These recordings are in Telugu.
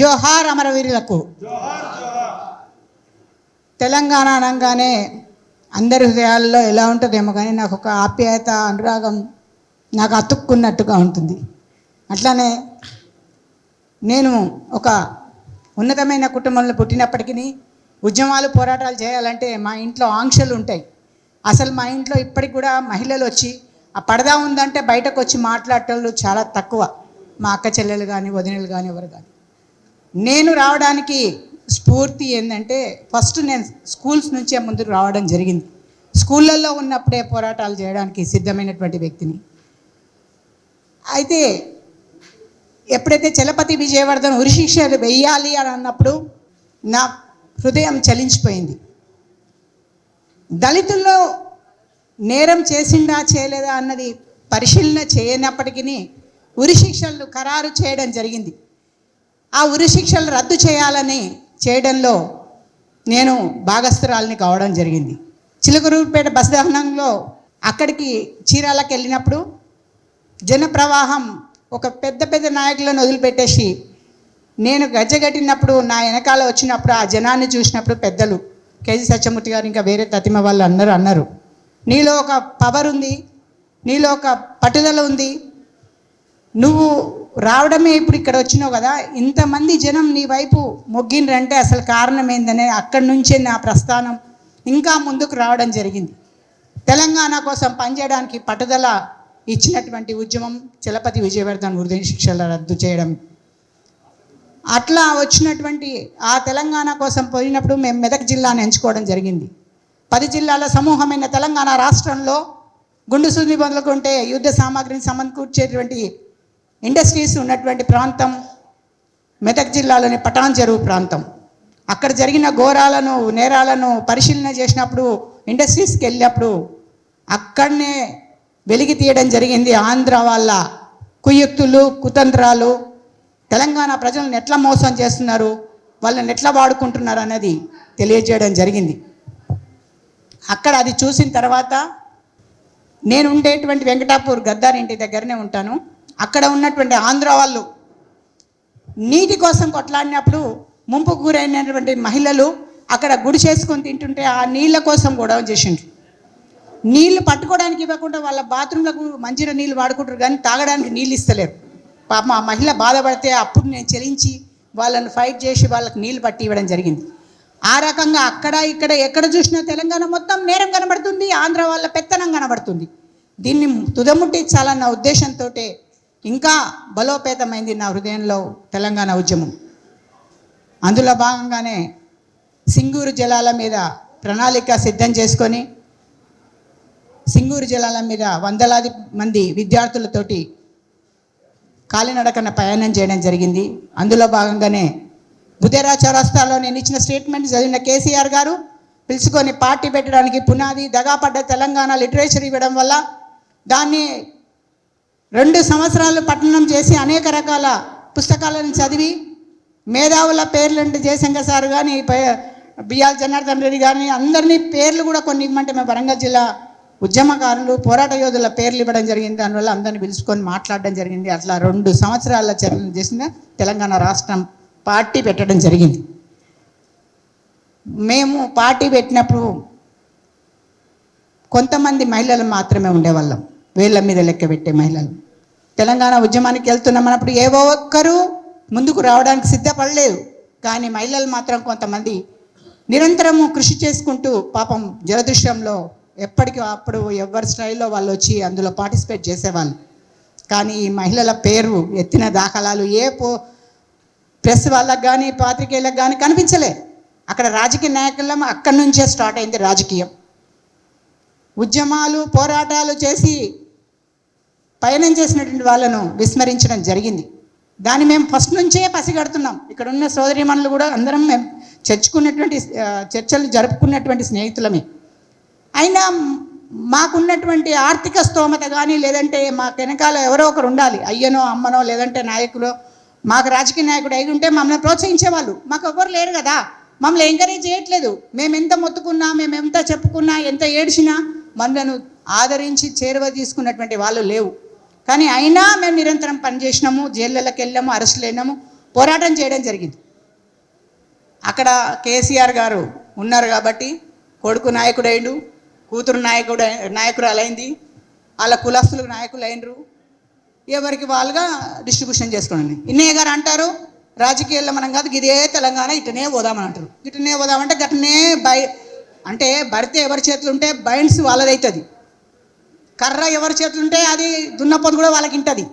జోహార్ అమరవీరులకు. తెలంగాణ అనగానే అందరి హృదయాల్లో ఎలా ఉంటుందేమో కానీ నాకు ఒక ఆప్యాయత, అనురాగం నాకు అతుక్కున్నట్టుగా ఉంటుంది. అట్లానే నేను ఒక ఉన్నతమైన కుటుంబంలో పుట్టినప్పటికీ ఉద్యమాలు, పోరాటాలు చేయాలంటే మా ఇంట్లో ఆంక్షలు ఉంటాయి. అసలు మా ఇంట్లో ఇప్పటికి కూడా మహిళలు వచ్చి ఆ పరదా ఉందంటే బయటకు వచ్చి మాట్లాడేటోళ్ళు చాలా తక్కువ. మా అక్క చెల్లెలు కానీ, వదినలు కానీ, ఎవరు కానీ. నేను రావడానికి స్ఫూర్తి ఏంటంటే ఫస్ట్ నేను స్కూల్స్ నుంచే ముందుకు రావడం జరిగింది. స్కూళ్ళల్లో ఉన్నప్పుడే పోరాటాలు చేయడానికి సిద్ధమైనటువంటి వ్యక్తిని. అయితే ఎప్పుడైతే చలపతి విజయవర్ధన్ ఉరిశిక్ష వెయ్యాలి అని అన్నప్పుడు నా హృదయం చలించిపోయింది. దళితుల్లో నేరం చేసిందా చేయలేదా అన్నది పరిశీలన చేయనప్పటికీ ఉరిశిక్షలు ఖరారు చేయడం జరిగింది. ఆ ఉరిశిక్షలు రద్దు చేయాలని చేయడంలో నేను భాగస్థురాలని కావడం జరిగింది. చిలుకూరుపేట బస్ దహనంలో అక్కడికి చీరాలకు వెళ్ళినప్పుడు జన ప్రవాహం ఒక పెద్ద పెద్ద నాయకులను వదిలిపెట్టేసి నేను గజ్జగట్టినప్పుడు నా వెనకాల వచ్చినప్పుడు ఆ జనాన్ని చూసినప్పుడు పెద్దలు కేజీ సత్యమూర్తి గారు ఇంకా వేరే తతిమ వాళ్ళు అన్నారు, నీలో ఒక పవర్ ఉంది, నీలో ఒక పట్టుదల ఉంది, నువ్వు రావడమే ఇప్పుడు ఇక్కడ వచ్చినావు కదా, ఇంతమంది జనం నీ వైపు మొగ్గినరంటే అసలు కారణం ఏందనే అక్కడి నుంచే నా ప్రస్థానం ఇంకా ముందుకు రావడం జరిగింది. తెలంగాణ కోసం పనిచేయడానికి పట్టుదల ఇచ్చినటువంటి ఉద్యమం చలపతి విజయవర్ధన్ ఉరిశిక్షల రద్దు చేయడం. అట్లా వచ్చినటువంటి ఆ తెలంగాణ కోసం పోయినప్పుడు మేము మెదక్ జిల్లాను ఎంచుకోవడం జరిగింది. 10 జిల్లాల సమూహమైన తెలంగాణ రాష్ట్రంలో గుండు సూది మొదలుకుంటే యుద్ధ సామాగ్రిని సమకూర్చేటువంటి ఇండస్ట్రీస్ ఉన్నటువంటి ప్రాంతం మెదక్ జిల్లాలోని పటాన్ చెరువు ప్రాంతం. అక్కడ జరిగిన ఘోరాలను, నేరాలను పరిశీలన చేసినప్పుడు, ఇండస్ట్రీస్కి వెళ్ళినప్పుడు అక్కడనే వెలికి తీయడం జరిగింది. ఆంధ్ర వాళ్ళ కుయుక్తులు, కుతంత్రాలు, తెలంగాణ ప్రజలను ఎట్లా మోసం చేస్తున్నారు, వాళ్ళని ఎట్లా వాడుకుంటున్నారు అనేది తెలియజేయడం జరిగింది. అక్కడ అది చూసిన తర్వాత నేను ఉండేటువంటి వెంకటాపూర్ గద్దారింటి దగ్గరనే ఉంటాను. అక్కడ ఉన్నటువంటి ఆంధ్ర వాళ్ళు నీటి కోసం కొట్లాడినప్పుడు ముంపు గురైనటువంటి మహిళలు అక్కడ గుడి చేసుకొని తింటుంటే ఆ నీళ్ళ కోసం గొడవ చేసిండ్రు. నీళ్లు పట్టుకోవడానికి ఇవ్వకుండా వాళ్ళ బాత్రూంలకు మంచిగా నీళ్ళు వాడుకుంటారు కానీ తాగడానికి నీళ్ళు ఇస్తలేరు. పాప ఆ మహిళ బాధపడితే అప్పుడు నేను చెలించి వాళ్ళని ఫైట్ చేసి వాళ్ళకి నీళ్ళు పట్టి ఇవ్వడం జరిగింది. ఆ రకంగా అక్కడ ఇక్కడ ఎక్కడ చూసినా తెలంగాణ మొత్తం నేరం కనబడుతుంది, ఆంధ్ర వాళ్ళ పెత్తనం కనబడుతుంది. దీన్ని తుదముట్టించాలన్న ఉద్దేశంతో ఇంకా బలోపేతమైంది నా హృదయంలో తెలంగాణ ఉద్యమం. అందులో భాగంగానే సింగూరు జలాల మీద ప్రణాళిక సిద్ధం చేసుకొని సింగూరు జలాల మీద వందలాది మంది విద్యార్థులతోటి కాలినడకన ప్రయాణం చేయడం జరిగింది. అందులో భాగంగానే బుధేరా చౌరస్తాలో నేను ఇచ్చిన స్టేట్మెంట్ చదివిన కేసీఆర్ గారు పిలుచుకొని పార్టీ పెట్టడానికి పునాది దగాపడ్డ తెలంగాణ లిటరేచర్ ఇవ్వడం వల్ల దాన్ని 2 సంవత్సరాలు పఠనం చేసి అనేక రకాల పుస్తకాలను చదివి మేధావుల పేర్లంటే జయశంకర్ సార్ కానీ, బిఆర్ జనార్దన్ రెడ్డి కానీ అందరినీ పేర్లు కూడా కొన్ని ఇవ్వమంటే మేము వరంగల్ జిల్లా ఉద్యమకారులు, పోరాట యోధుల పేర్లు ఇవ్వడం జరిగింది. దానివల్ల అందరినీ పిలుచుకొని మాట్లాడడం జరిగింది. అట్లా 2 సంవత్సరాల చర్యలు చేసిన తెలంగాణ రాష్ట్రం పార్టీ పెట్టడం జరిగింది. మేము పార్టీ పెట్టినప్పుడు కొంతమంది మహిళలు మాత్రమే ఉండేవాళ్ళం, వేళ్ళ మీద లెక్క పెట్టే మహిళలు. తెలంగాణ ఉద్యమానికి వెళ్తున్నామన్నప్పుడు ఏవో ఒక్కరు ముందుకు రావడానికి సిద్ధపడలేదు. కానీ మహిళలు మాత్రం కొంతమంది నిరంతరము కృషి చేసుకుంటూ పాపం జలదృశ్యంలో ఎప్పటికీ అప్పుడు ఎవరి స్టైల్లో వాళ్ళు వచ్చి అందులో పార్టిసిపేట్ చేసేవాళ్ళు. కానీ ఈ మహిళల పేరు ఎత్తిన దాఖలాలు ప్రెస్ వాళ్ళకు కానీ, పాత్రికేయులకు కానీ కనిపించలే. అక్కడ రాజకీయ నాయకులం అక్కడి నుంచే స్టార్ట్ అయింది రాజకీయం. ఉద్యమాలు, పోరాటాలు చేసి పయనం చేసినటువంటి వాళ్ళను విస్మరించడం జరిగింది. దాన్ని మేము ఫస్ట్ నుంచే పసిగడుతున్నాం. ఇక్కడ ఉన్న సోదరీమణులు కూడా అందరం మేము చర్చలు జరుపుకున్నటువంటి స్నేహితులమే. అయినా మాకున్నటువంటి ఆర్థిక స్తోమత కానీ, లేదంటే మాకు వెనకాల ఎవరో ఒకరు ఉండాలి, అయ్యనో అమ్మనో లేదంటే నాయకులో, మాకు రాజకీయ నాయకుడు అయి ఉంటే మమ్మల్ని ప్రోత్సహించేవాళ్ళు. మాకు ఎవరు లేరు కదా, మమ్మల్ని ఎంకరేజ్ చేయట్లేదు. మేము ఎంత మొత్తుకున్నా, మేము ఎంత చెప్పుకున్నా, ఎంత ఏడ్చినా మనలను ఆదరించి చేరువ తీసుకున్నటువంటి వాళ్ళు లేవు. కానీ అయినా మేము నిరంతరం పనిచేసినాము, జైళ్ళకి వెళ్ళాము, అరెస్టులు అయినాము, పోరాటం చేయడం జరిగింది. అక్కడ కేసీఆర్ గారు ఉన్నారు కాబట్టి కొడుకు నాయకుడైండు, కూతురు నాయకురాలైంది, వాళ్ళ కులస్తులు నాయకులు అయినరు, ఎవరికి వాళ్ళుగా డిస్ట్రిబ్యూషన్ చేసుకోండి. ఇన్నయ్య గారు అంటారు రాజకీయాల్లో మనం కాదు ఇదే తెలంగాణ ఇటనే పోదామని అంటారు. ఇటనే పోదామంటే గటనే అంటే భర్త ఎవరి చేతులు ఉంటే బైండ్స్ వాళ్ళది అవుతుంది, కర్ర ఎవరి చేతులు ఉంటే అది దున్నపోతు కూడా వాళ్ళకి ఉంటుంది.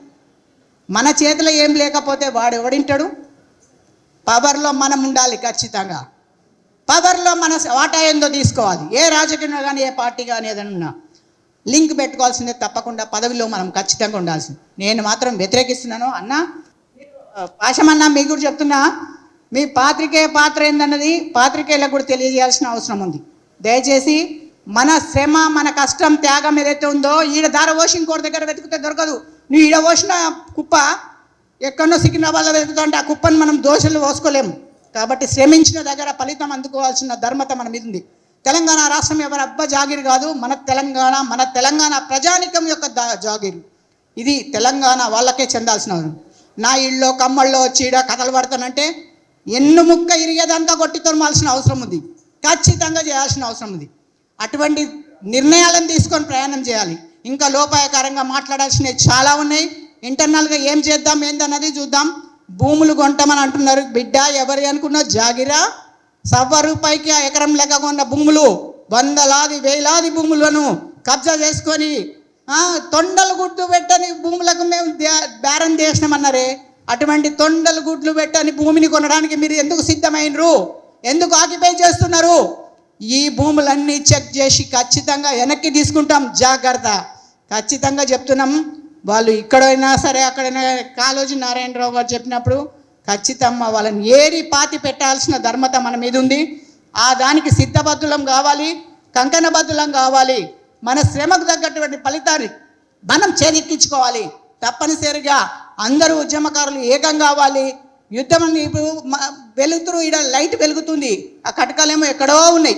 మన చేతిలో ఏం లేకపోతే వాడు ఎవడింటాడు? పవర్లో మనం ఉండాలి, ఖచ్చితంగా పవర్లో మన వాటా ఏందో తీసుకోవాలి. ఏ రాజకీయంలో కానీ ఏ పార్టీ కానీ ఏదన్నా లింక్ పెట్టుకోవాల్సిందే, తప్పకుండా పదవిలో మనం ఖచ్చితంగా ఉండాల్సింది. నేను మాత్రం వ్యతిరేకిస్తున్నాను. అన్న పాశమన్నా మీకు కూడా చెప్తున్నా, మీ పాత్రికేయ పాత్ర ఏందన్నది పాత్రికేయులకు కూడా తెలియజేయాల్సిన అవసరం ఉంది. దయచేసి మన శ్రమ, మన కష్టం, త్యాగం ఏదైతే ఉందో ఈడ దార పోసి ఇంకోటి దగ్గర వెతికితే దొరకదు. నువ్వు ఈడ పోసిన కుప్ప ఎక్కడో సికింద్రాబాద్లో వెతుకుతుంటే ఆ కుప్పని మనం దోషులు పోసుకోలేము. కాబట్టి శ్రమించిన దగ్గర ఫలితం అందుకోవాల్సిన ధర్మత మన మీద ఉంది. తెలంగాణ రాష్ట్రం ఎవరి అబ్బా జాగిరి కాదు, మన తెలంగాణ ప్రజానికం యొక్క జాగిరి. ఇది తెలంగాణ వాళ్ళకే చెందాల్సిన. నా ఇళ్ళలో కమ్మల్లో వచ్చి ఈడ కథలు పడతానంటే ఎన్ను ముక్క ఇరిగేదాకా కొట్టి తొలమాల్సిన అవసరం ఉంది, ఖచ్చితంగా చేయాల్సిన అవసరం ఉంది. అటువంటి నిర్ణయాలను తీసుకొని ప్రయాణం చేయాలి. ఇంకా లోపాయకారంగా మాట్లాడాల్సినవి చాలా ఉన్నాయి. ఇంటర్నల్గా ఏం చేద్దాం ఏందన్నది చూద్దాం. భూములు కొంటామని అంటున్నారు. బిడ్డ ఎవరి అనుకున్న జాగిరా? ₹1 ఆ ఎకరం లెక్క కొన్న భూములు, వందలాది వేలాది భూములను కబ్జా చేసుకొని తొండలు గుడ్లు పెట్టని భూములకు మేము బేరం చేసినామన్నారే. అటువంటి తొండలు గుడ్లు పెట్టని భూమిని కొనడానికి మీరు ఎందుకు సిద్ధమైనరు? ఎందుకు ఆక్యుపై చేస్తున్నారు? ఈ భూములన్నీ చెక్ చేసి ఖచ్చితంగా వెనక్కి తీసుకుంటాం, జాగ్రత్త. ఖచ్చితంగా చెప్తున్నాం. వాళ్ళు ఇక్కడైనా సరే అక్కడైనా కాళోజీ నారాయణరావు గారు చెప్పినప్పుడు ఖచ్చితంగా వాళ్ళని ఏరి పాతి పెట్టాల్సిన ధర్మత మన మీద ఉంది. దానికి సిద్ధబద్ధులం కావాలి, కంకణబద్ధులం కావాలి. మన శ్రమకు తగ్గటువంటి ఫలితాన్ని మనం చేదిక్కించుకోవాలి. తప్పనిసరిగా అందరూ ఉద్యమకారులు ఏకం కావాలి. యుద్ధం ఇప్పుడు వెలుగుతురు, ఇక్కడ లైట్ వెలుగుతుంది, ఆ కటకాలేమో ఎక్కడో ఉన్నాయి.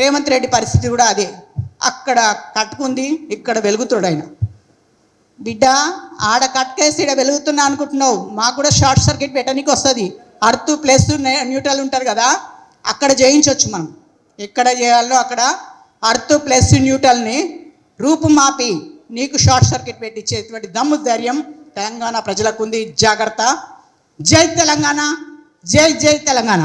రేవంత్ రెడ్డి పరిస్థితి కూడా అదే, అక్కడ కట్టుకుంది, ఇక్కడ వెలుగుతుడు ఆయన. బిడ్డ ఆడ కట్కేసి ఇక్కడ వెలుగుతున్నా అనుకుంటున్నావు, మాకు కూడా షార్ట్ సర్క్యూట్ పెట్టడానికి వస్తుంది. అర్త్ ప్లస్ న్యూట్రల్ ఉంటారు కదా, అక్కడ చేయించవచ్చు. మనం ఎక్కడ చేయాలో అక్కడ అర్త్ ప్లస్ న్యూట్రల్ని రూపుమాపి నీకు షార్ట్ సర్క్యూట్ పెట్టించేటువంటి దమ్ము ధైర్యం తెలంగాణ ప్రజలకు ఉంది. జాగ్రత్త. జై తెలంగాణ, జై జై తెలంగాణ.